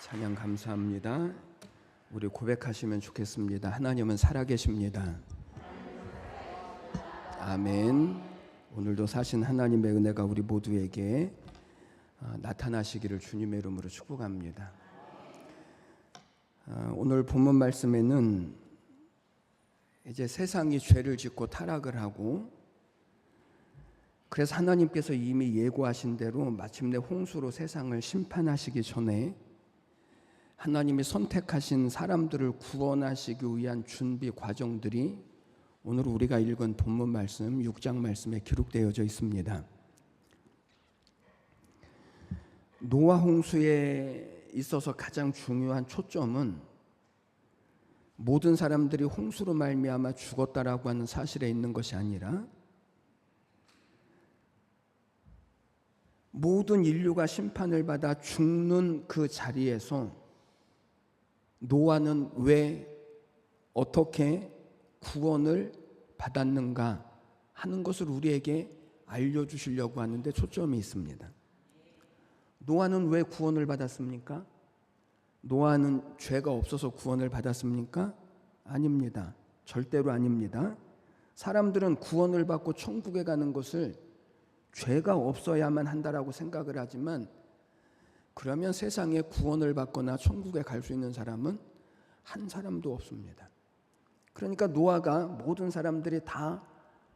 찬양 감사합니다. 우리 고백하시면 좋겠습니다. 하나님은 살아계십니다. 아멘. 오늘도 사신 하나님의 은혜가 우리 모두에게 나타나시기를 주님의 이름으로 축복합니다. 오늘 본문 말씀에는 이제 세상이 죄를 짓고 타락을 하고, 그래서 하나님께서 이미 예고하신 대로 마침내 홍수로 세상을 심판하시기 전에 하나님이 선택하신 사람들을 구원하시기 위한 준비 과정들이 오늘 우리가 읽은 본문 말씀 6장 말씀에 기록되어져 있습니다. 노아 홍수에 있어서 가장 중요한 초점은 모든 사람들이 홍수로 말미암아 죽었다라고 하는 사실에 있는 것이 아니라 모든 인류가 심판을 받아 죽는 그 자리에서 노아는 왜 어떻게 구원을 받았는가 하는 것을 우리에게 알려주시려고 하는데 초점이 있습니다. 노아는 왜 구원을 받았습니까? 노아는 죄가 없어서 구원을 받았습니까? 아닙니다. 절대로 아닙니다. 사람들은 구원을 받고 천국에 가는 것을 죄가 없어야만 한다라고 생각을 하지만, 그러면 세상에 구원을 받거나 천국에 갈 수 있는 사람은 한 사람도 없습니다. 그러니까 노아가 모든 사람들이 다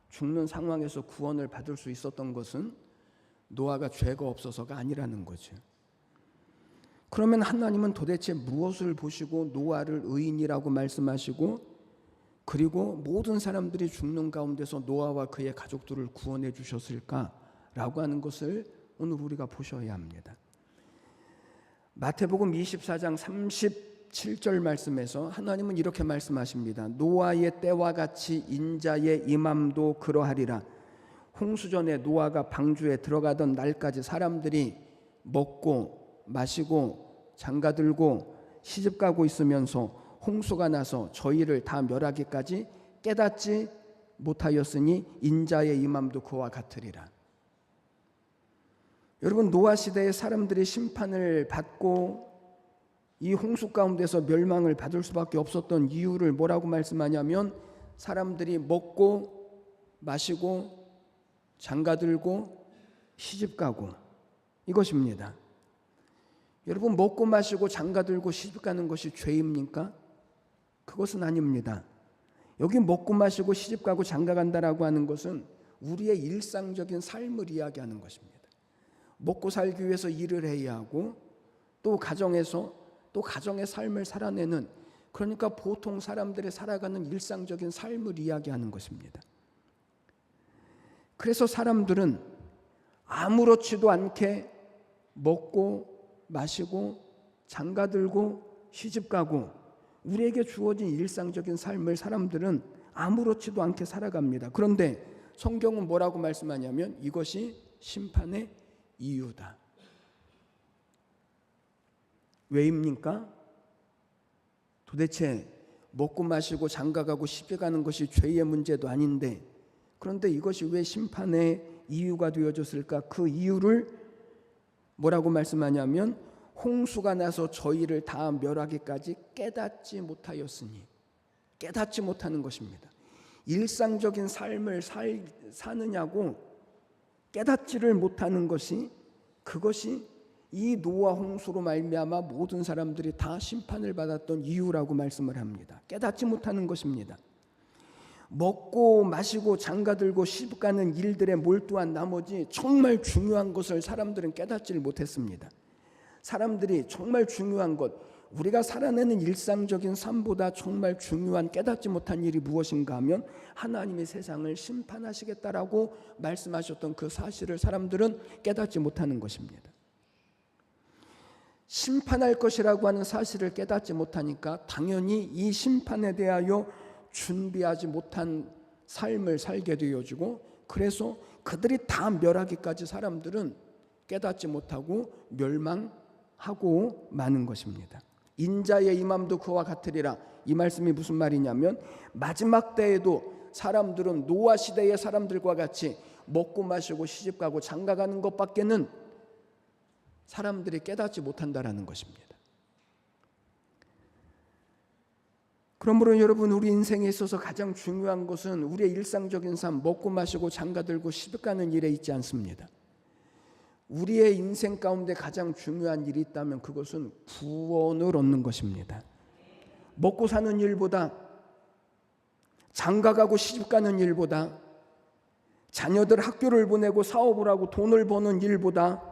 죽는 상황에서 구원을 받을 수 있었던 것은 노아가 죄가 없어서가 아니라는 거죠. 그러면 하나님은 도대체 무엇을 보시고 노아를 의인이라고 말씀하시고, 그리고 모든 사람들이 죽는 가운데서 노아와 그의 가족들을 구원해 주셨을까라고 하는 것을 오늘 우리가 보셔야 합니다. 마태복음 24장 37절 말씀에서 하나님은 이렇게 말씀하십니다. 노아의 때와 같이 인자의 임함도 그러하리라. 홍수전에 노아가 방주에 들어가던 날까지 사람들이 먹고 마시고 장가들고 시집가고 있으면서 홍수가 나서 저희를 다 멸하기까지 깨닫지 못하였으니 인자의 임함도 그와 같으리라. 여러분, 노아 시대의 사람들이 심판을 받고 이 홍수 가운데서 멸망을 받을 수밖에 없었던 이유를 뭐라고 말씀하냐면, 사람들이 먹고 마시고 장가들고 시집가고, 이것입니다. 여러분, 먹고 마시고 장가들고 시집가는 것이 죄입니까? 그것은 아닙니다. 여기 먹고 마시고 시집가고 장가간다라고 하는 것은 우리의 일상적인 삶을 이야기하는 것입니다. 먹고 살기 위해서 일을 해야 하고, 또 가정에서 또 가정의 삶을 살아내는, 그러니까 보통 사람들이 살아가는 일상적인 삶을 이야기하는 것입니다. 그래서 사람들은 아무렇지도 않게 먹고 마시고 장가들고 시집가고, 우리에게 주어진 일상적인 삶을 사람들은 아무렇지도 않게 살아갑니다. 그런데 성경은 뭐라고 말씀하냐면 이것이 심판의 이유다. 왜입니까? 도대체 먹고 마시고 장가가고 시집가는 것이 죄의 문제도 아닌데, 그런데 이것이 왜 심판의 이유가 되어졌을까? 그 이유를 뭐라고 말씀하냐면 홍수가 나서 저희를 다 멸하기까지 깨닫지 못하였으니, 깨닫지 못하는 것입니다. 일상적인 삶을 사느냐고 깨닫지를 못하는 것이, 그것이 이 노아 홍수로 말미암아 모든 사람들이 다 심판을 받았던 이유라고 말씀을 합니다. 깨닫지 못하는 것입니다. 먹고 마시고 장가들고 시집가는 일들에 몰두한 나머지 정말 중요한 것을 사람들은 깨닫지를 못했습니다. 사람들이 정말 중요한 것, 우리가 살아내는 일상적인 삶보다 정말 중요한 깨닫지 못한 일이 무엇인가 하면 하나님이 세상을 심판하시겠다라고 말씀하셨던 그 사실을 사람들은 깨닫지 못하는 것입니다. 심판할 것이라고 하는 사실을 깨닫지 못하니까 당연히 이 심판에 대하여 준비하지 못한 삶을 살게 되어지고, 그래서 그들이 다 멸하기까지 사람들은 깨닫지 못하고 멸망하고 마는 것입니다. 인자의 임함도 그와 같으리라. 이 말씀이 무슨 말이냐면 마지막 때에도 사람들은 노아 시대의 사람들과 같이 먹고 마시고 시집가고 장가가는 것밖에는 사람들이 깨닫지 못한다라는 것입니다. 그러므로 여러분, 우리 인생에 있어서 가장 중요한 것은 우리의 일상적인 삶, 먹고 마시고 장가들고 시집 가는 일에 있지 않습니다. 우리의 인생 가운데 가장 중요한 일이 있다면 그것은 구원을 얻는 것입니다. 먹고 사는 일보다, 장가가고 시집가는 일보다, 자녀들 학교를 보내고 사업을 하고 돈을 버는 일보다,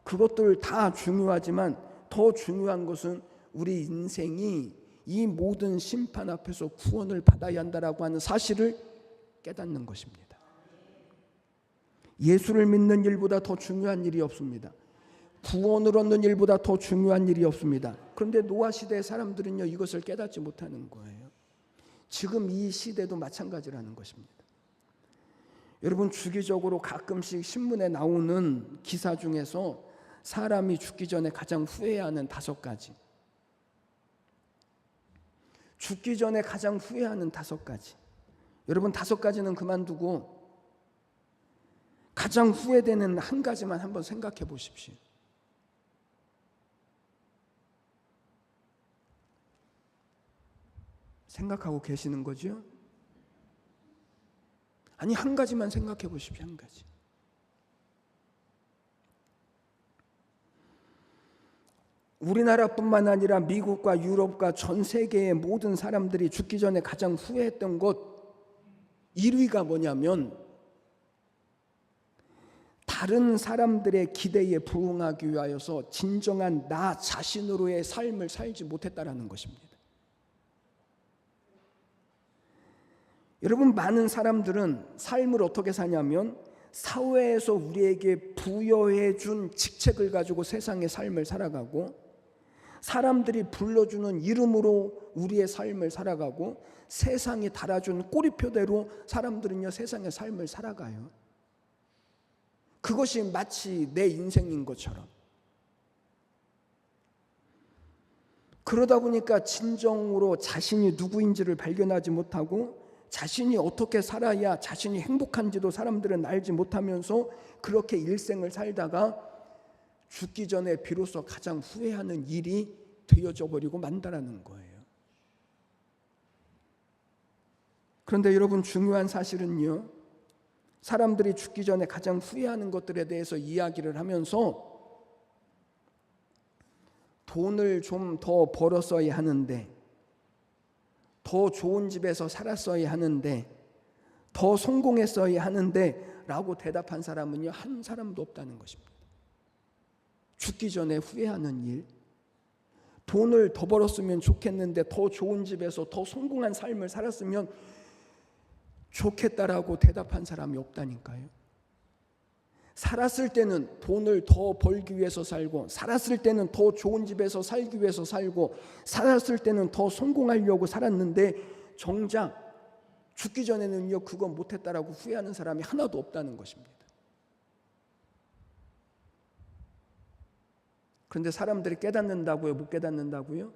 그것들 다 중요하지만 더 중요한 것은 우리 인생이 이 모든 심판 앞에서 구원을 받아야 한다라고 하는 사실을 깨닫는 것입니다. 예수를 믿는 일보다 더 중요한 일이 없습니다. 구원을 얻는 일보다 더 중요한 일이 없습니다. 그런데 노아 시대의 사람들은요, 이것을 깨닫지 못하는 거예요. 지금 이 시대도 마찬가지라는 것입니다. 여러분, 주기적으로 가끔씩 신문에 나오는 기사 중에서 사람이 죽기 전에 가장 후회하는 5가지, 죽기 전에 가장 후회하는 5가지. 여러분, 5가지는 그만두고 가장 후회되는 한 가지만 한번 생각해 보십시오. 생각하고 계시는 거죠? 아니, 한 가지만 생각해 보십시오. 한 가지. 우리나라뿐만 아니라 미국과 유럽과 전 세계의 모든 사람들이 죽기 전에 가장 후회했던 것 1위가 뭐냐면, 다른 사람들의 기대에 부응하기 위하여서 진정한 나 자신으로의 삶을 살지 못했다라는 것입니다. 여러분, 많은 사람들은 삶을 어떻게 사냐면 사회에서 우리에게 부여해 준 직책을 가지고 세상의 삶을 살아가고, 사람들이 불러주는 이름으로 우리의 삶을 살아가고, 세상이 달아준 꼬리표대로 사람들은요, 세상의 삶을 살아가요. 그것이 마치 내 인생인 것처럼. 그러다 보니까 진정으로 자신이 누구인지를 발견하지 못하고, 자신이 어떻게 살아야 자신이 행복한지도 사람들은 알지 못하면서 그렇게 일생을 살다가 죽기 전에 비로소 가장 후회하는 일이 되어져 버리고 만다라는 거예요. 그런데 여러분, 중요한 사실은요, 사람들이 죽기 전에 가장 후회하는 것들에 대해서 이야기를 하면서 돈을 좀 더 벌었어야 하는데, 더 좋은 집에서 살았어야 하는데, 더 성공했어야 하는데 라고 대답한 사람은요, 한 사람도 없다는 것입니다. 죽기 전에 후회하는 일, 돈을 더 벌었으면 좋겠는데 더 좋은 집에서 더 성공한 삶을 살았으면 좋겠다라고 대답한 사람이 없다니까요. 살았을 때는 돈을 더 벌기 위해서 살고, 살았을 때는 더 좋은 집에서 살기 위해서 살고, 살았을 때는 더 성공하려고 살았는데 정작 죽기 전에는요, 그건 못했다라고 후회하는 사람이 하나도 없다는 것입니다. 그런데 사람들이 깨닫는다고요? 못 깨닫는다고요?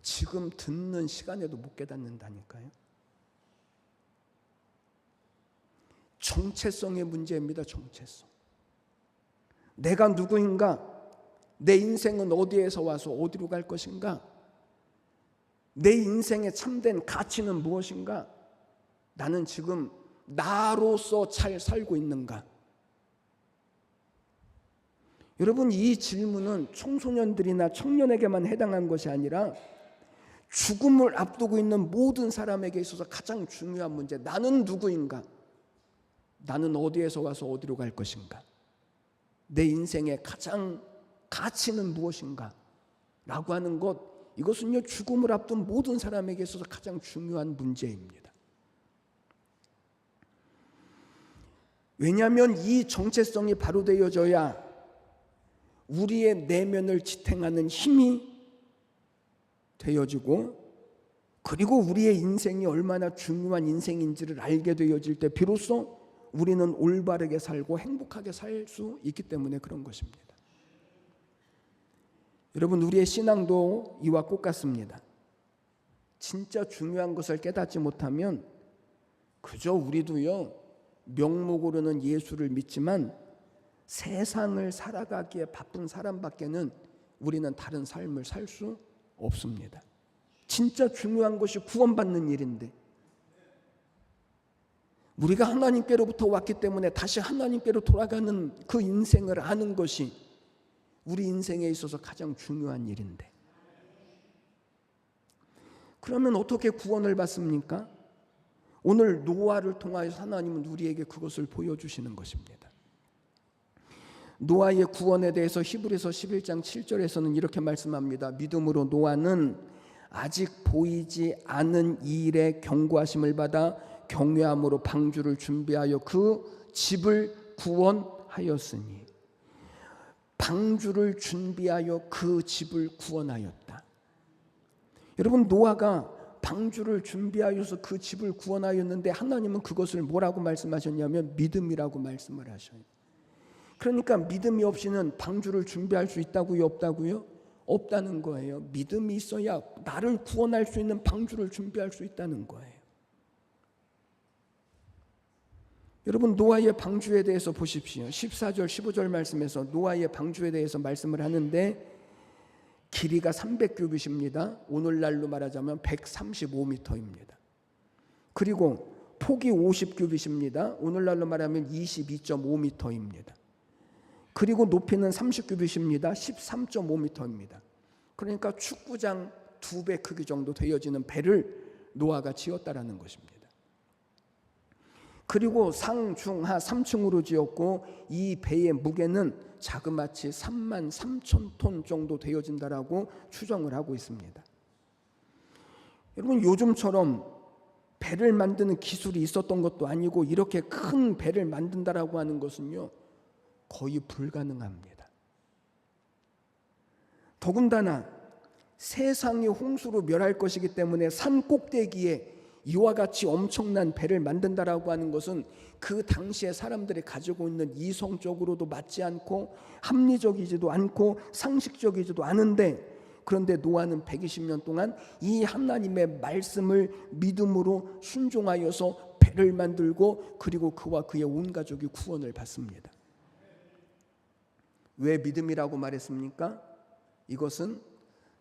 지금 듣는 시간에도 못 깨닫는다니까요. 정체성의 문제입니다. 정체성. 내가 누구인가? 내 인생은 어디에서 와서 어디로 갈 것인가? 내 인생의 참된 가치는 무엇인가? 나는 지금 나로서 잘 살고 있는가? 여러분, 이 질문은 청소년들이나 청년에게만 해당한 것이 아니라 죽음을 앞두고 있는 모든 사람에게 있어서 가장 중요한 문제, 나는 누구인가? 나는 어디에서 와서 어디로 갈 것인가? 내 인생의 가장 가치는 무엇인가? 라고 하는 것, 이것은요, 죽음을 앞둔 모든 사람에게 있어서 가장 중요한 문제입니다. 왜냐하면 이 정체성이 바로 되어져야 우리의 내면을 지탱하는 힘이 되어지고, 그리고 우리의 인생이 얼마나 중요한 인생인지를 알게 되어질 때 비로소 우리는 올바르게 살고 행복하게 살 수 있기 때문에 그런 것입니다. 여러분, 우리의 신앙도 이와 똑같습니다. 진짜 중요한 것을 깨닫지 못하면 그저 우리도요, 명목으로는 예수를 믿지만 세상을 살아가기에 바쁜 사람밖에는 우리는 다른 삶을 살 수 없습니다. 진짜 중요한 것이 구원받는 일인데, 우리가 하나님께로부터 왔기 때문에 다시 하나님께로 돌아가는 그 인생을 아는 것이 우리 인생에 있어서 가장 중요한 일인데, 그러면 어떻게 구원을 받습니까? 오늘 노아를 통하여서 하나님은 우리에게 그것을 보여주시는 것입니다. 노아의 구원에 대해서 히브리서 11장 7절에서는 이렇게 말씀합니다. 믿음으로 노아는 아직 보이지 않은 이 일에 경고하심을 받아 경외함으로 방주를 준비하여 그 집을 구원하였으니, 방주를 준비하여 그 집을 구원하였다. 여러분, 노아가 방주를 준비하여서 그 집을 구원하였는데 하나님은 그것을 뭐라고 말씀하셨냐면 믿음이라고 말씀을 하셔요. 그러니까 믿음이 없이는 방주를 준비할 수 있다고요, 없다고요? 없다는 거예요. 믿음이 있어야 나를 구원할 수 있는 방주를 준비할 수 있다는 거예요. 여러분, 노아의 방주에 대해서 보십시오. 14절 15절 말씀에서 노아의 방주에 대해서 말씀을 하는데, 길이가 300규빗입니다. 오늘날로 말하자면 135m입니다. 그리고 폭이 50규빗입니다. 오늘날로 말하면 22.5m입니다. 그리고 높이는 30규빗입니다. 13.5m입니다. 그러니까 축구장 2배 크기 정도 되어지는 배를 노아가 지었다라는 것입니다. 그리고 상, 중, 하 3층으로 지었고, 이 배의 무게는 자그마치 33,000톤 정도 되어진다라고 추정을 하고 있습니다. 여러분, 요즘처럼 배를 만드는 기술이 있었던 것도 아니고 이렇게 큰 배를 만든다라고 하는 것은요, 거의 불가능합니다. 더군다나 세상이 홍수로 멸할 것이기 때문에 산 꼭대기에 이와 같이 엄청난 배를 만든다라고 하는 것은 그 당시에 사람들이 가지고 있는 이성적으로도 맞지 않고 합리적이지도 않고 상식적이지도 않은데, 그런데 노아는 120년 동안 이 하나님의 말씀을 믿음으로 순종하여서 배를 만들고, 그리고 그와 그의 온 가족이 구원을 받습니다. 왜 믿음이라고 말했습니까? 이것은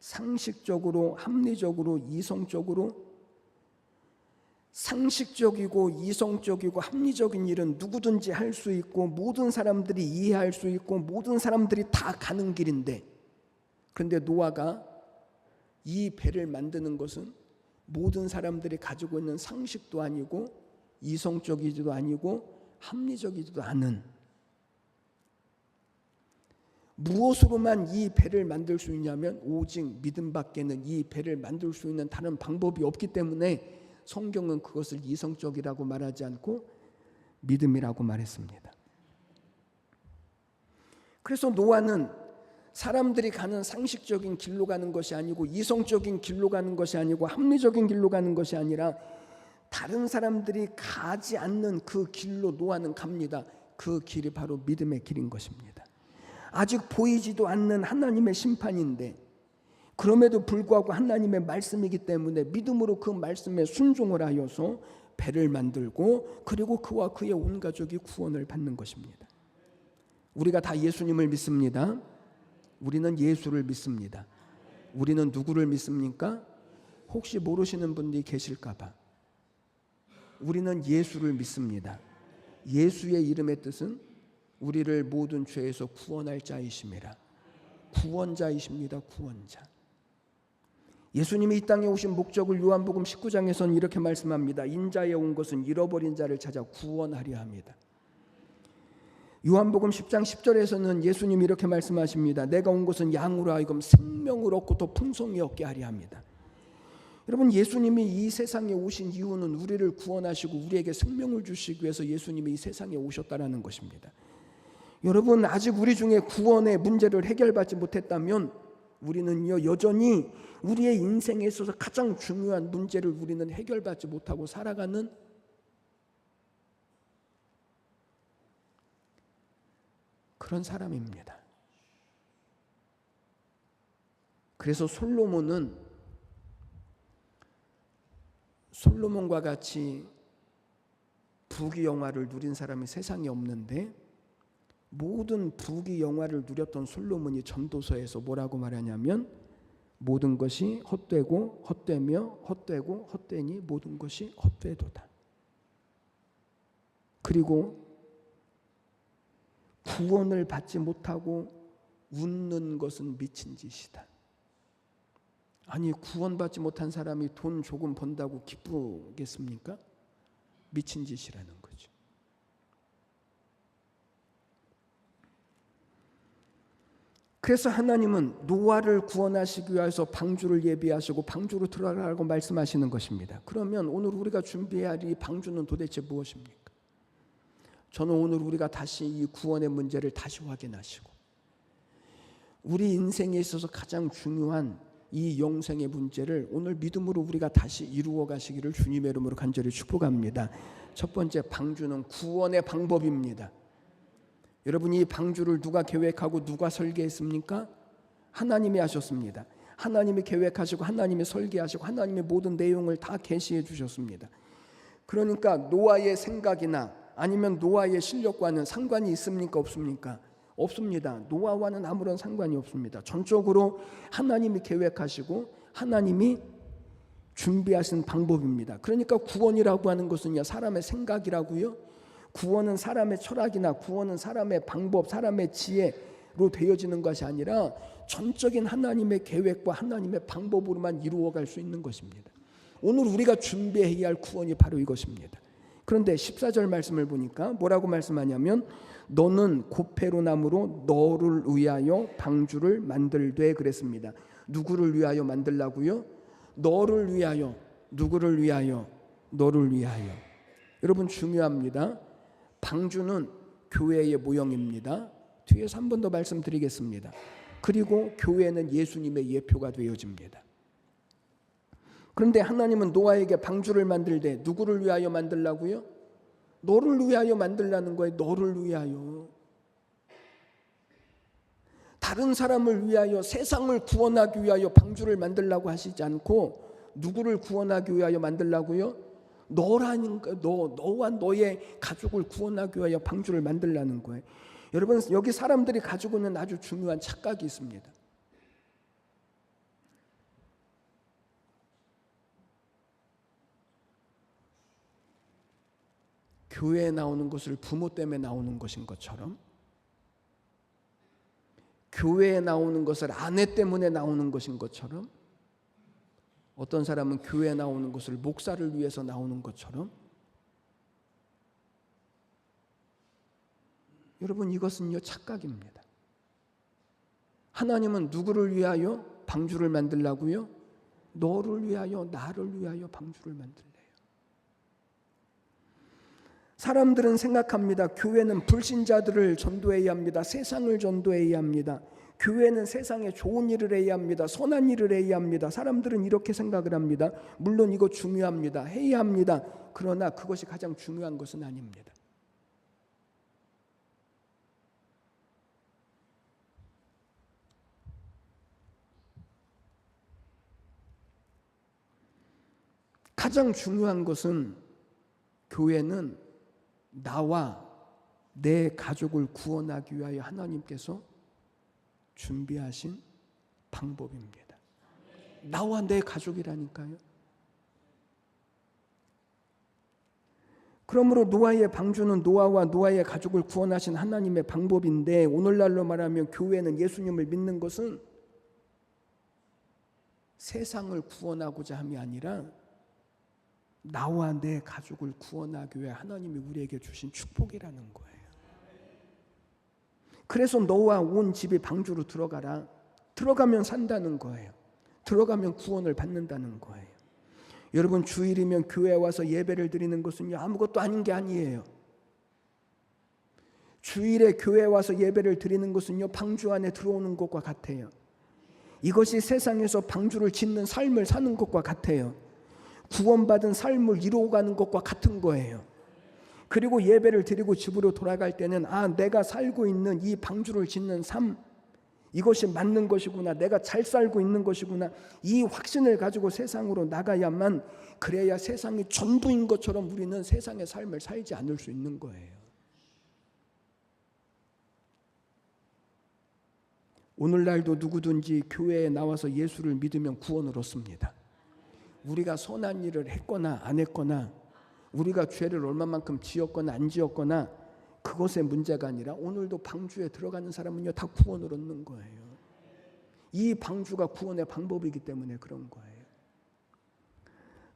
상식적으로, 합리적으로, 이성적으로, 상식적이고 이성적이고 합리적인 일은 누구든지 할 수 있고 모든 사람들이 이해할 수 있고 모든 사람들이 다 가는 길인데, 그런데 노아가 이 배를 만드는 것은 모든 사람들이 가지고 있는 상식도 아니고 이성적이지도 아니고 합리적이지도 않은, 무엇으로만 이 배를 만들 수 있냐면 오직 믿음밖에는 이 배를 만들 수 있는 다른 방법이 없기 때문에 성경은 그것을 이성적이라고 말하지 않고 믿음이라고 말했습니다. 그래서 노아는 사람들이 가는 상식적인 길로 가는 것이 아니고 이성적인 길로 가는 것이 아니고 합리적인 길로 가는 것이 아니라 다른 사람들이 가지 않는 그 길로 노아는 갑니다. 그 길이 바로 믿음의 길인 것입니다. 아직 보이지도 않는 하나님의 심판인데, 그럼에도 불구하고 하나님의 말씀이기 때문에 믿음으로 그 말씀에 순종을 하여서 배를 만들고, 그리고 그와 그의 온 가족이 구원을 받는 것입니다. 우리가 다 예수님을 믿습니다. 우리는 예수를 믿습니다. 우리는 누구를 믿습니까? 혹시 모르시는 분들이 계실까 봐. 우리는 예수를 믿습니다. 예수의 이름의 뜻은 우리를 모든 죄에서 구원할 자이심이라. 구원자이십니다. 구원자. 예수님이 이 땅에 오신 목적을 요한복음 19장에서는 이렇게 말씀합니다. 인자에 온 것은 잃어버린 자를 찾아 구원하려 합니다. 요한복음 10장 10절에서는 예수님이 이렇게 말씀하십니다. 내가 온 것은 양으로 하여금 생명을 얻고 더 풍성히 얻게 하려 합니다. 여러분, 예수님이 이 세상에 오신 이유는 우리를 구원하시고 우리에게 생명을 주시기 위해서 예수님이 이 세상에 오셨다는 것입니다. 여러분, 아직 우리 중에 구원의 문제를 해결받지 못했다면 우리는요, 여전히 우리의 인생에 있어서 가장 중요한 문제를 우리는 해결받지 못하고 살아가는 그런 사람입니다. 그래서 솔로몬과 같이 부귀 영화를 누린 사람이 세상에 없는데, 모든 부귀 영화를 누렸던 솔로몬이 전도서에서 뭐라고 말하냐면 모든 것이 헛되고 헛되며 헛되고 헛되니 모든 것이 헛되도다. 그리고 구원을 받지 못하고 웃는 것은 미친 짓이다. 아니, 구원받지 못한 사람이 돈 조금 번다고 기쁘겠습니까? 미친 짓이라는 거죠. 그래서 하나님은 노아를 구원하시기 위해서 방주를 예비하시고 방주로 들어가라고 말씀하시는 것입니다. 그러면 오늘 우리가 준비해야 할 이 방주는 도대체 무엇입니까? 저는 오늘 우리가 다시 이 구원의 문제를 다시 확인하시고 우리 인생에 있어서 가장 중요한 이 영생의 문제를 오늘 믿음으로 우리가 다시 이루어 가시기를 주님의 이름으로 간절히 축복합니다. 첫 번째, 방주는 구원의 방법입니다. 여러분, 이 방주를 누가 계획하고 누가 설계했습니까? 하나님이 하셨습니다. 하나님이 계획하시고 하나님이 설계하시고 하나님의 모든 내용을 다 계시해 주셨습니다. 그러니까 노아의 생각이나 아니면 노아의 실력과는 상관이 있습니까? 없습니까? 없습니다. 노아와는 아무런 상관이 없습니다. 전적으로 하나님이 계획하시고 하나님이 준비하신 방법입니다. 그러니까 구원이라고 하는 것은요, 사람의 생각이라고요. 구원은 사람의 철학이나 구원은 사람의 방법, 사람의 지혜로 되어지는 것이 아니라 전적인 하나님의 계획과 하나님의 방법으로만 이루어갈 수 있는 것입니다. 오늘 우리가 준비해야 할 구원이 바로 이것입니다. 그런데 14절 말씀을 보니까 뭐라고 말씀하냐면 너는 고페로나무로 너를 위하여 방주를 만들되 그랬습니다. 누구를 위하여 만들라고요? 너를 위하여. 누구를 위하여? 너를 위하여. 여러분, 중요합니다. 방주는 교회의 모형입니다. 뒤에서 한 번 더 말씀드리겠습니다. 그리고 교회는 예수님의 예표가 되어집니다. 그런데 하나님은 노아에게 방주를 만들되 누구를 위하여 만들라고요? 너를 위하여 만들라는 거예요. 너를 위하여. 다른 사람을 위하여, 세상을 구원하기 위하여 방주를 만들라고 하시지 않고 누구를 구원하기 위하여 만들라고요? 너라니까, 너와 너의 가족을 구원하기 위하여 방주를 만들라는 거예요. 여러분, 여기 사람들이 가지고 있는 아주 중요한 착각이 있습니다. 교회에 나오는 것을 부모 때문에 나오는 것인 것처럼, 교회에 나오는 것을 아내 때문에 나오는 것인 것처럼, 어떤 사람은 교회에 나오는 것을 목사를 위해서 나오는 것처럼, 여러분, 이것은요 착각입니다. 하나님은 누구를 위하여 방주를 만들라고요? 너를 위하여, 나를 위하여 방주를 만들래요. 사람들은 생각합니다. 교회는 불신자들을 전도해야 합니다. 세상을 전도해야 합니다. 교회는 세상에 좋은 일을 해야 합니다. 선한 일을 해야 합니다. 사람들은 이렇게 생각을 합니다. 물론 이거 중요합니다. 해야 합니다. 그러나 그것이 가장 중요한 것은 아닙니다. 가장 중요한 것은 교회는 나와 내 가족을 구원하기 위하여 하나님께서 준비하신 방법입니다. 나와 내 가족이라니까요. 그러므로 노아의 방주는 노아와 노아의 가족을 구원하신 하나님의 방법인데, 오늘날로 말하면 교회는, 예수님을 믿는 것은 세상을 구원하고자 함이 아니라 나와 내 가족을 구원하기 위해 하나님이 우리에게 주신 축복이라는 거예요. 그래서 너와 온 집이 방주로 들어가라. 들어가면 산다는 거예요. 들어가면 구원을 받는다는 거예요. 여러분, 주일이면 교회에 와서 예배를 드리는 것은요 아무것도 아닌 게 아니에요. 주일에 교회에 와서 예배를 드리는 것은요 방주 안에 들어오는 것과 같아요. 이것이 세상에서 방주를 짓는 삶을 사는 것과 같아요. 구원받은 삶을 이루어가는 것과 같은 거예요. 그리고 예배를 드리고 집으로 돌아갈 때는 내가 살고 있는 이 방주를 짓는 삶, 이것이 맞는 것이구나, 내가 잘 살고 있는 것이구나, 이 확신을 가지고 세상으로 나가야만, 그래야 세상이 전부인 것처럼 우리는 세상의 삶을 살지 않을 수 있는 거예요. 오늘날도 누구든지 교회에 나와서 예수를 믿으면 구원을 얻습니다. 우리가 선한 일을 했거나 안 했거나, 우리가 죄를 얼마만큼 지었거나 안 지었거나, 그것의 문제가 아니라 오늘도 방주에 들어가는 사람은요 다 구원을 얻는 거예요. 이 방주가 구원의 방법이기 때문에 그런 거예요.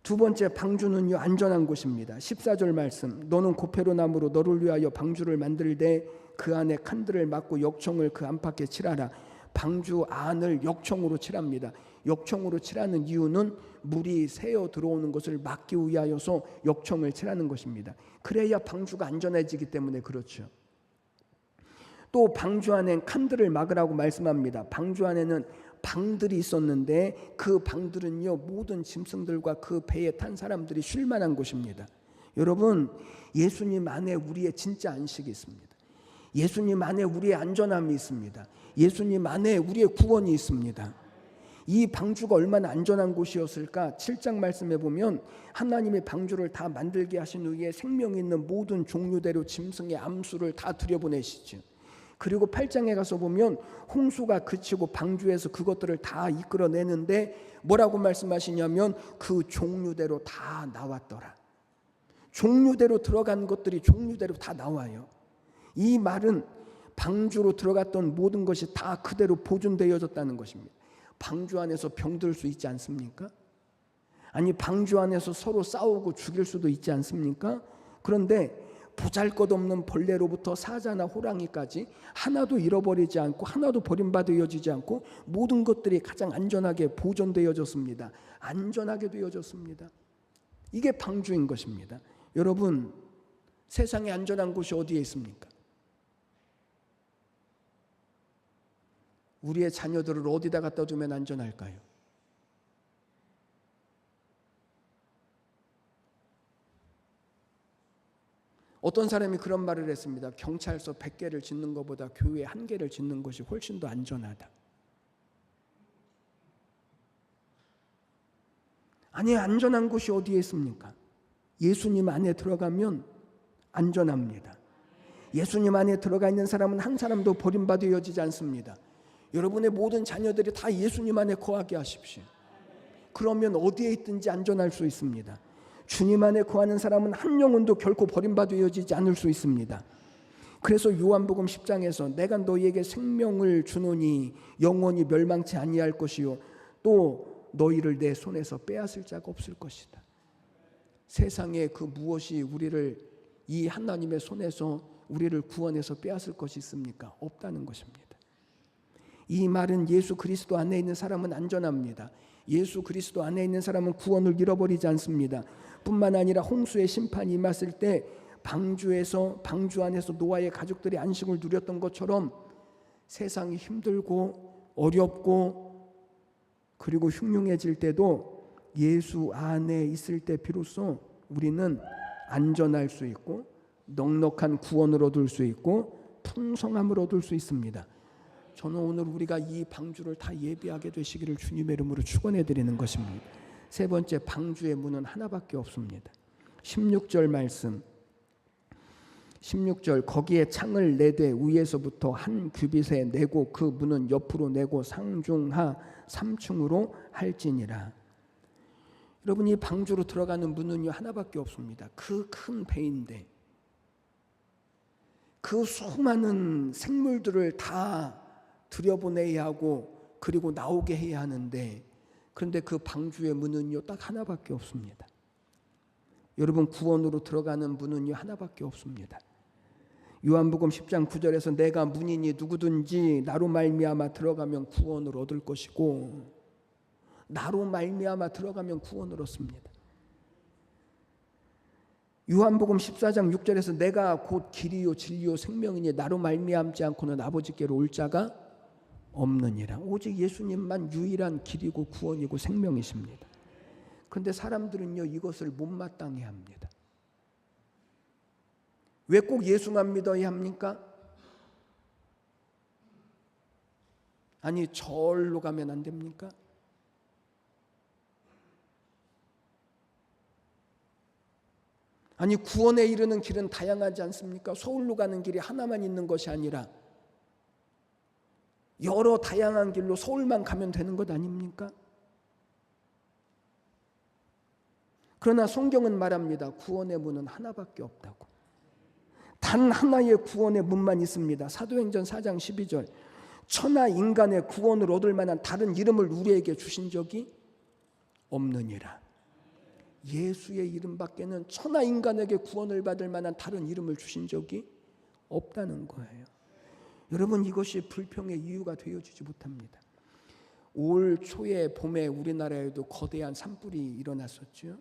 두 번째, 방주는요 안전한 곳입니다. 14절 말씀, 너는 고페르나무로 너를 위하여 방주를 만들되 그 안에 칸들을 막고 역청을 그 안팎에 칠하라. 방주 안을 역청으로 칠합니다. 역청으로 칠하는 이유는 물이 새어 들어오는 것을 막기 위하여서 역청을 칠하는 것입니다. 그래야 방주가 안전해지기 때문에 그렇죠. 또 방주 안엔 칸들을 막으라고 말씀합니다. 방주 안에는 방들이 있었는데 그 방들은요 모든 짐승들과 그 배에 탄 사람들이 쉴 만한 곳입니다. 여러분, 예수님 안에 우리의 진짜 안식이 있습니다. 예수님 안에 우리의 안전함이 있습니다. 예수님 안에 우리의 구원이 있습니다. 이 방주가 얼마나 안전한 곳이었을까? 7장 말씀에 보면 하나님의 방주를 다 만들게 하신 후에 생명 있는 모든 종류대로 짐승의 암수를 다 들여보내시죠. 그리고 8장에 가서 보면 홍수가 그치고 방주에서 그것들을 다 이끌어내는데 뭐라고 말씀하시냐면 그 종류대로 다 나왔더라. 종류대로 들어간 것들이 종류대로 다 나와요. 이 말은 방주로 들어갔던 모든 것이 다 그대로 보존되어졌다는 것입니다. 방주 안에서 병들 수 있지 않습니까? 아니, 방주 안에서 서로 싸우고 죽일 수도 있지 않습니까? 그런데 보잘것없는 벌레로부터 사자나 호랑이까지 하나도 잃어버리지 않고 하나도 버림받아지지 않고 모든 것들이 가장 안전하게 보존되어졌습니다. 안전하게 되어졌습니다. 이게 방주인 것입니다. 여러분, 세상에 안전한 곳이 어디에 있습니까? 우리의 자녀들을 어디다 갖다 두면 안전할까요? 어떤 사람이 그런 말을 했습니다. 경찰서 100개를 짓는 것보다 교회 1개를 짓는 것이 훨씬 더 안전하다. 아니, 안전한 곳이 어디에 있습니까? 예수님 안에 들어가면 안전합니다. 예수님 안에 들어가 있는 사람은 한 사람도 버림받아지지 않습니다. 여러분의 모든 자녀들이 다 예수님 안에 거하게 하십시오. 그러면 어디에 있든지 안전할 수 있습니다. 주님 안에 거하는 사람은 한 영혼도 결코 버림받아지지 않을 수 있습니다. 그래서 요한복음 10장에서 내가 너희에게 생명을 주노니 영원히 멸망치 아니할 것이요 또 너희를 내 손에서 빼앗을 자가 없을 것이다. 세상에 그 무엇이 우리를 이 하나님의 손에서 우리를 구원해서 빼앗을 것이 있습니까? 없다는 것입니다. 이 말은 예수 그리스도 안에 있는 사람은 안전합니다. 예수 그리스도 안에 있는 사람은 구원을 잃어버리지 않습니다. 뿐만 아니라 홍수의 심판이 임했을 때 방주 안에서 노아의 가족들이 안식을 누렸던 것처럼 세상이 힘들고 어렵고 그리고 흉흉해질 때도 예수 안에 있을 때 비로소 우리는 안전할 수 있고 넉넉한 구원을 얻을 수 있고 풍성함을 얻을 수 있습니다. 저는 오늘 우리가 이 방주를 다 예비하게 되시기를 주님의 이름으로 축원해 드리는 것입니다. 세 번째, 방주의 문은 하나밖에 없습니다. 16절 말씀, 16절, 거기에 창을 내되 위에서부터 한 규빗에 내고 그 문은 옆으로 내고 상중하 3층으로 할지니라. 여러분, 이 방주로 들어가는 문은요 하나밖에 없습니다. 그 큰 배인데 그 수많은 생물들을 다 들여보내야 하고 그리고 나오게 해야 하는데, 그런데 그 방주의 문은요 딱 하나밖에 없습니다. 여러분, 구원으로 들어가는 문은요 하나밖에 없습니다. 요한복음 10장 9절에서 내가 문이니 누구든지 나로 말미암아 들어가면 구원을 얻을 것이고, 나로 말미암아 들어가면 구원을 얻습니다. 요한복음 14장 6절에서 내가 곧 길이요 진리요 생명이니 나로 말미암지 않고는 아버지께로 올 자가 없느니라. 오직 예수님만 유일한 길이고 구원이고 생명이십니다. 그런데 사람들은요 이것을 못마땅해 합니다. 왜 꼭 예수만 믿어야 합니까? 아니, 절로 가면 안 됩니까? 아니, 구원에 이르는 길은 다양하지 않습니까? 서울로 가는 길이 하나만 있는 것이 아니라 여러 다양한 길로 서울만 가면 되는 것 아닙니까? 그러나 성경은 말합니다. 구원의 문은 하나밖에 없다고. 단 하나의 구원의 문만 있습니다. 사도행전 4장 12절. 천하 인간의 구원을 얻을 만한 다른 이름을 우리에게 주신 적이 없느니라. 예수의 이름밖에는 천하 인간에게 구원을 받을 만한 다른 이름을 주신 적이 없다는 거예요. 여러분, 이것이 불평의 이유가 되어지지 못합니다. 올 초에 봄에 우리나라에도 거대한 산불이 일어났었죠.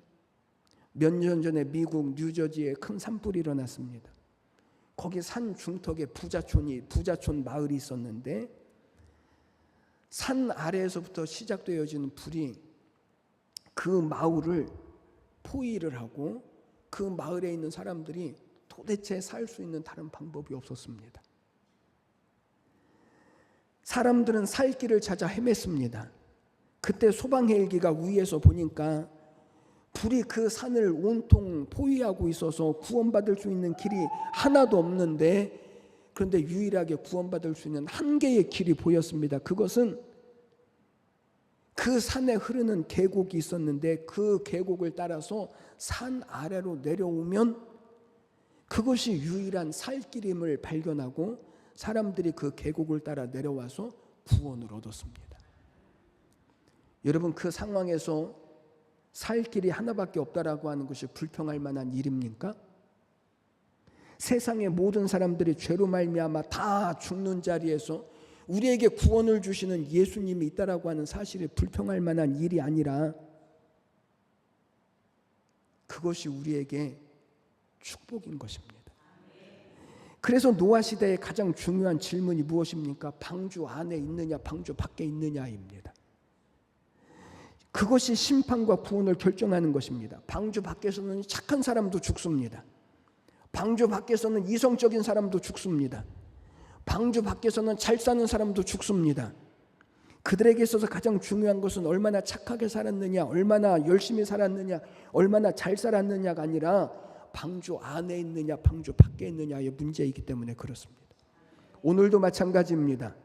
몇 년 전에 미국 뉴저지에 큰 산불이 일어났습니다. 거기 산 중턱에 부자촌 마을이 있었는데 산 아래에서부터 시작되어지는 불이 그 마을을 포위를 하고 그 마을에 있는 사람들이 도대체 살 수 있는 다른 방법이 없었습니다. 사람들은 살 길을 찾아 헤맸습니다. 그때 소방헬기가 위에서 보니까 불이 그 산을 온통 포위하고 있어서 구원받을 수 있는 길이 하나도 없는데, 그런데 유일하게 구원받을 수 있는 한 개의 길이 보였습니다. 그것은 그 산에 흐르는 계곡이 있었는데 그 계곡을 따라서 산 아래로 내려오면 그것이 유일한 살길임을 발견하고 사람들이 그 계곡을 따라 내려와서 구원을 얻었습니다. 여러분, 그 상황에서 살 길이 하나밖에 없다라고 하는 것이 불평할 만한 일입니까? 세상의 모든 사람들이 죄로 말미암아 다 죽는 자리에서 우리에게 구원을 주시는 예수님이 있다라고 하는 사실이 불평할 만한 일이 아니라 그것이 우리에게 축복인 것입니다. 그래서 노아 시대의 가장 중요한 질문이 무엇입니까? 방주 안에 있느냐 방주 밖에 있느냐입니다. 그것이 심판과 구원을 결정하는 것입니다. 방주 밖에서는 착한 사람도 죽습니다. 방주 밖에서는 이성적인 사람도 죽습니다. 방주 밖에서는 잘 사는 사람도 죽습니다. 그들에게 있어서 가장 중요한 것은 얼마나 착하게 살았느냐, 얼마나 열심히 살았느냐, 얼마나 잘 살았느냐가 아니라 방주 안에 있느냐 방주 밖에 있느냐의 문제이기 때문에 그렇습니다. 오늘도 마찬가지입니다.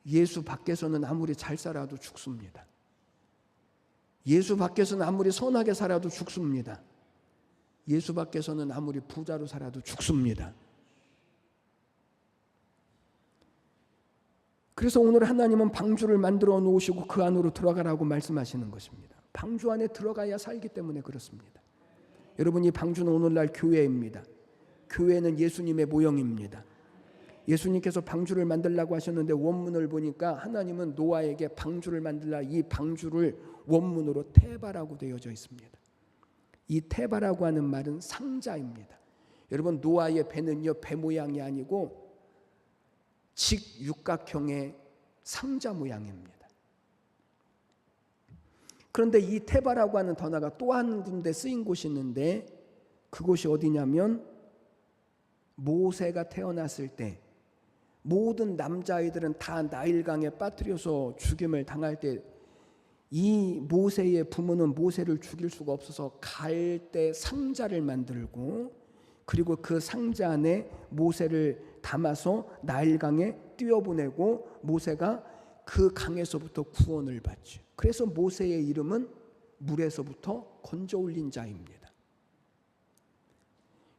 예수 밖에서는 아무리 잘 살아도 죽습니다. 예수 밖에서는 아무리 선하게 살아도 죽습니다. 예수 밖에서는 아무리 부자로 살아도 죽습니다. 그래서 오늘 하나님은 방주를 만들어 놓으시고 그 안으로 들어가라고 말씀하시는 것입니다. 방주 안에 들어가야 살기 때문에 그렇습니다. 여러분, 이 방주는 오늘날 교회입니다. 교회는 예수님의 모형입니다. 예수님께서 방주를 만들라고 하셨는데 원문을 보니까 하나님은 노아에게 방주를 만들라, 이 방주를 원문으로 테바라고 되어져 있습니다. 이 테바라고 하는 말은 상자입니다. 여러분, 노아의 배는요, 배 모양이 아니고 직육각형의 상자 모양입니다. 그런데 이 테바라고 하는 단어가 또 한 군데 쓰인 곳이 있는데 그곳이 어디냐면 모세가 태어났을 때 모든 남자아이들은 다 나일강에 빠뜨려서 죽임을 당할 때 이 모세의 부모는 모세를 죽일 수가 없어서 갈대 상자를 만들고 그리고 그 상자 안에 모세를 담아서 나일강에 뛰어보내고 모세가 그 강에서부터 구원을 받죠. 그래서 모세의 이름은 물에서부터 건져 올린 자입니다.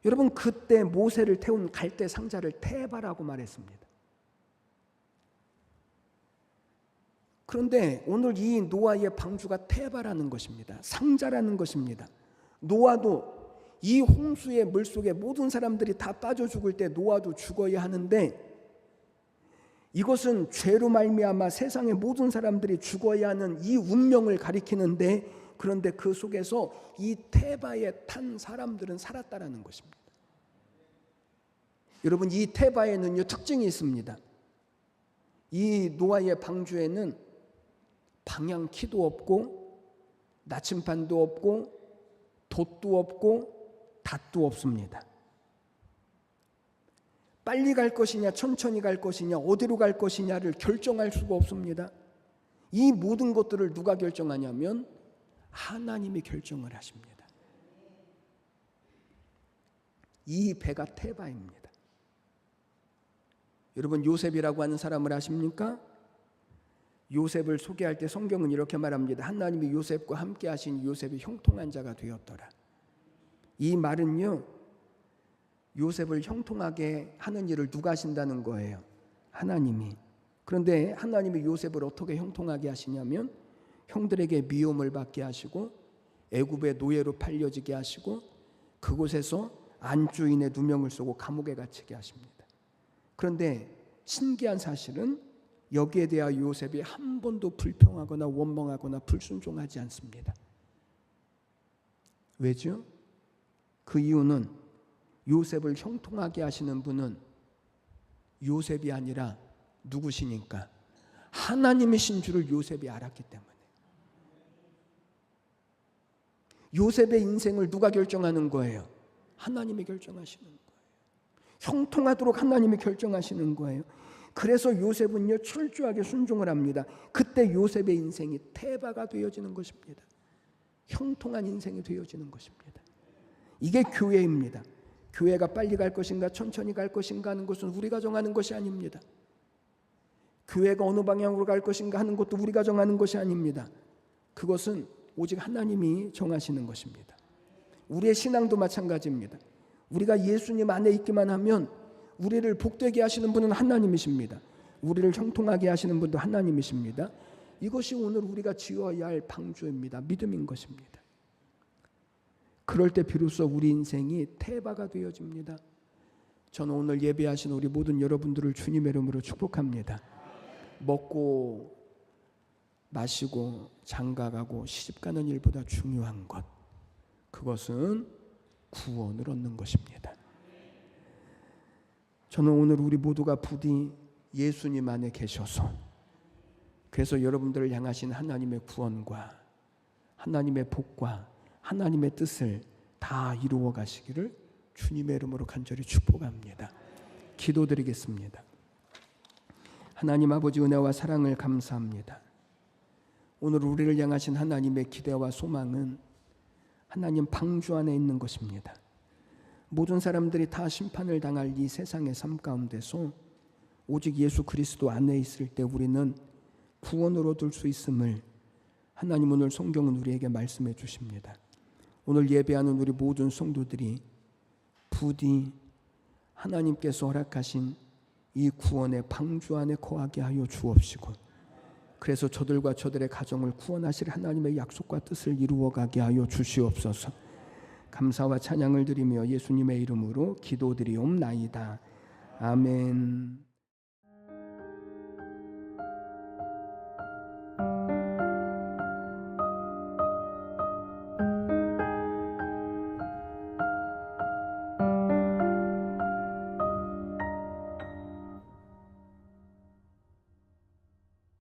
여러분, 그때 모세를 태운 갈대 상자를 테바라고 말했습니다. 그런데 오늘 이 노아의 방주가 테바라는 것입니다. 상자라는 것입니다. 노아도 이 홍수의 물속에 모든 사람들이 다 빠져 죽을 때 노아도 죽어야 하는데 이것은 죄로 말미암아 세상의 모든 사람들이 죽어야 하는 이 운명을 가리키는데, 그런데 그 속에서 이 테바에 탄 사람들은 살았다라는 것입니다. 여러분, 이 테바에는요 특징이 있습니다. 이 노아의 방주에는 방향키도 없고 나침반도 없고 돛도 없고 닷도 없습니다. 빨리 갈 것이냐 천천히 갈 것이냐 어디로 갈 것이냐를 결정할 수가 없습니다. 이 모든 것들을 누가 결정하냐면 하나님이 결정을 하십니다. 이 배가 테바입니다. 여러분 요셉이라고 하는 사람을 아십니까? 요셉을 소개할 때 성경은 이렇게 말합니다. 하나님이 요셉과 함께 하신 요셉이 형통한 자가 되었더라. 이 말은요, 요셉을 형통하게 하는 일을 누가 하신다는 거예요? 하나님이. 그런데 하나님이 요셉을 어떻게 형통하게 하시냐면 형들에게 미움을 받게 하시고 애굽의 노예로 팔려지게 하시고 그곳에서 안주인의 누명을 쓰고 감옥에 갇히게 하십니다. 그런데 신기한 사실은 여기에 대하여 요셉이 한 번도 불평하거나 원망하거나 불순종하지 않습니다. 왜죠? 그 이유는 요셉을 형통하게 하시는 분은 요셉이 아니라 누구시니까? 하나님이신 줄을 요셉이 알았기 때문에. 요셉의 인생을 누가 결정하는 거예요? 하나님이 결정하시는 거예요. 형통하도록 하나님이 결정하시는 거예요. 그래서 요셉은요 철저하게 순종을 합니다. 그때 요셉의 인생이 태바가 되어지는 것입니다. 형통한 인생이 되어지는 것입니다. 이게 교회입니다. 교회가 빨리 갈 것인가 천천히 갈 것인가 하는 것은 우리가 정하는 것이 아닙니다. 교회가 어느 방향으로 갈 것인가 하는 것도 우리가 정하는 것이 아닙니다. 그것은 오직 하나님이 정하시는 것입니다. 우리의 신앙도 마찬가지입니다. 우리가 예수님 안에 있기만 하면 우리를 복되게 하시는 분은 하나님이십니다. 우리를 형통하게 하시는 분도 하나님이십니다. 이것이 오늘 우리가 지어야 할 방주입니다. 믿음인 것입니다. 그럴 때 비로소 우리 인생이 태바가 되어집니다. 저는 오늘 예배하신 우리 모든 여러분들을 주님의 이름으로 축복합니다. 먹고 마시고 장가가고 시집가는 일보다 중요한 것, 그것은 구원을 얻는 것입니다. 저는 오늘 우리 모두가 부디 예수님 안에 계셔서, 그래서 여러분들을 향하신 하나님의 구원과 하나님의 복과 하나님의 뜻을 다 이루어 가시기를 주님의 이름으로 간절히 축복합니다. 기도드리겠습니다. 하나님 아버지 은혜와 사랑을 감사합니다. 오늘 우리를 향하신 하나님의 기대와 소망은 하나님 방주 안에 있는 것입니다. 모든 사람들이 다 심판을 당할 이 세상의 삶 가운데서 오직 예수 그리스도 안에 있을 때 우리는 구원을 얻을 수 있음을 하나님 오늘 성경은 우리에게 말씀해 주십니다. 오늘 예배하는 우리 모든 성도들이 부디 하나님께서 허락하신 이 구원의 방주 안에 거하게 하여 주옵시고, 그래서 저들과 저들의 가정을 구원하실 하나님의 약속과 뜻을 이루어가게 하여 주시옵소서. 감사와 찬양을 드리며 예수님의 이름으로 기도드리옵나이다. 아멘.